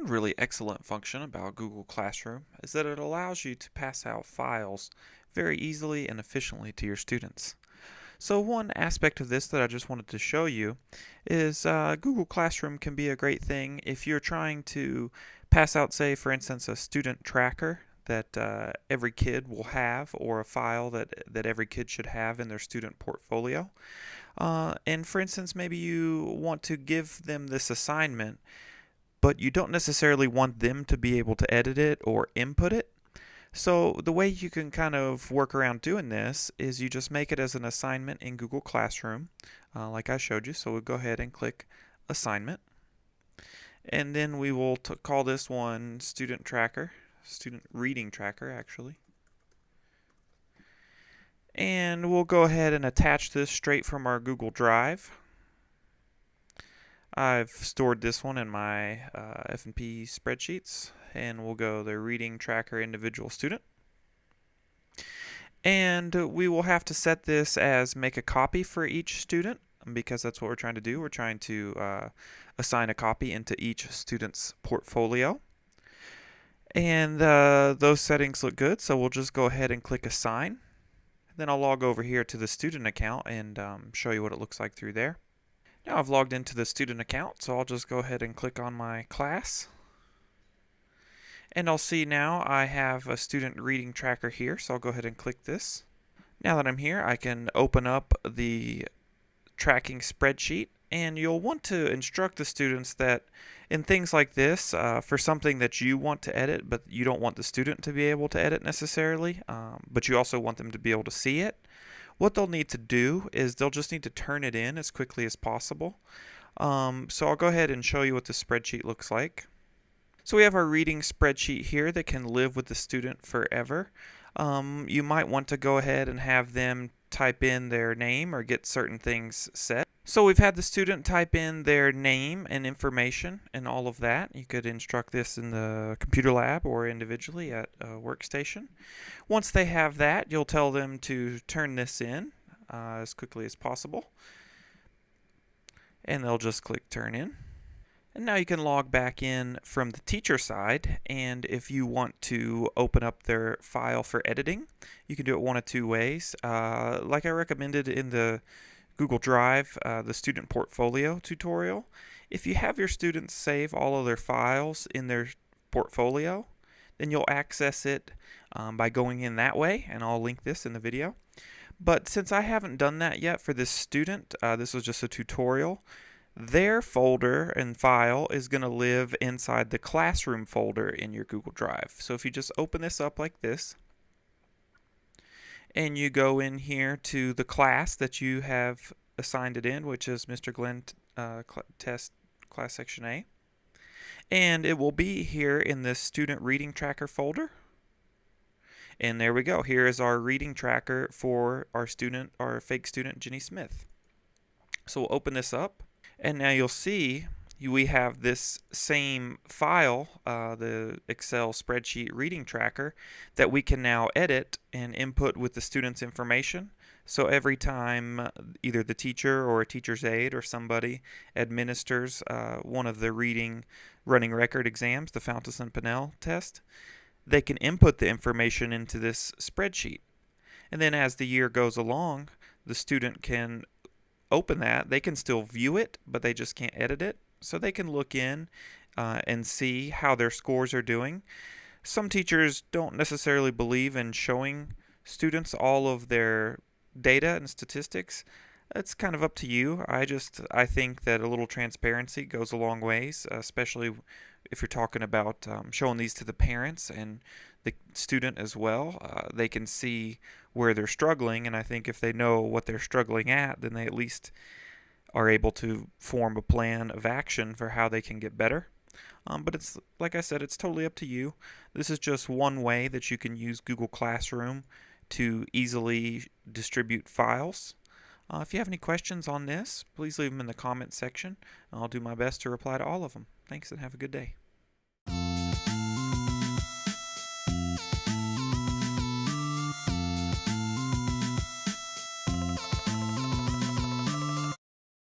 One really excellent function about Google Classroom is that it allows you to pass out files very easily and efficiently to your students. So one aspect of this that I just wanted to show you is Google Classroom can be a great thing if you're trying to pass out, say, for instance, a student tracker that every kid will have, or a file that every kid should have in their student portfolio. And for instance, maybe you want to give them this assignment, but you don't necessarily want them to be able to edit it or input it. So the way you can kind of work around doing this is you just make it as an assignment in Google Classroom, like I showed you. So we'll go ahead and click Assignment. And then we will call this one Student Tracker, Student Reading Tracker actually. And we'll go ahead and attach this straight from our Google Drive. I've stored this one in my F&P spreadsheets, and we'll go the Reading Tracker Individual Student. And we will have to set this as make a copy for each student, because that's what we're trying to do. We're trying to assign a copy into each student's portfolio. And those settings look good, so we'll just go ahead and click Assign. Then I'll log over here to the student account and show you what it looks like through there. Now I've logged into the student account, so I'll just go ahead and click on my class. And I'll see now I have a student reading tracker here, so I'll go ahead and click this. Now that I'm here, I can open up the tracking spreadsheet, and you'll want to instruct the students that in things like this, for something that you want to edit, but you don't want the student to be able to edit necessarily, but you also want them to be able to see it, what they'll need to do is they'll just need to turn it in as quickly as possible. So I'll go ahead and show you what the spreadsheet looks like. So we have our reading spreadsheet here that can live with the student forever. You might want to go ahead and have them type in their name or get certain things set. So we've had the student type in their name and information and all of that. You could instruct this in the computer lab or individually at a workstation. Once they have that, you'll tell them to turn this in as quickly as possible. And they'll just click turn in. And now you can log back in from the teacher side, and if you want to open up their file for editing, you can do it one of two ways. Like I recommended in the Google Drive, the student portfolio tutorial, if you have your students save all of their files in their portfolio, then you'll access it by going in that way, and I'll link this in the video. But since I haven't done that yet for this student, this was just a tutorial, their folder and file is going to live inside the classroom folder in your Google Drive. So if you just open this up like this, and you go in here to the class that you have assigned it in, which is Mr. Glenn Test Class Section A, and it will be here in this Student Reading Tracker folder. And there we go. Here is our reading tracker for our student, our fake student, Jenny Smith. So we'll open this up. And now you'll see we have this same file, the Excel spreadsheet reading tracker, that we can now edit and input with the student's information. So every time either the teacher or a teacher's aide or somebody administers one of the running record exams, the Fountas and Pinnell test, they can input the information into this spreadsheet. And then as the year goes along, the student can open that. They can still view it, but they just can't edit it. So they can look in and see how their scores are doing. Some teachers don't necessarily believe in showing students all of their data and statistics. It's kind of up to you. I think that a little transparency goes a long ways, especially if you're talking about showing these to the parents and the student as well. They can see where they're struggling, and I think if they know what they're struggling at, then they at least are able to form a plan of action for how they can get better. But it's, like I said, it's totally up to you. This is just one way that you can use Google Classroom to easily distribute files. If you have any questions on this, please leave them in the comments section. I'll do my best to reply to all of them. Thanks and have a good day.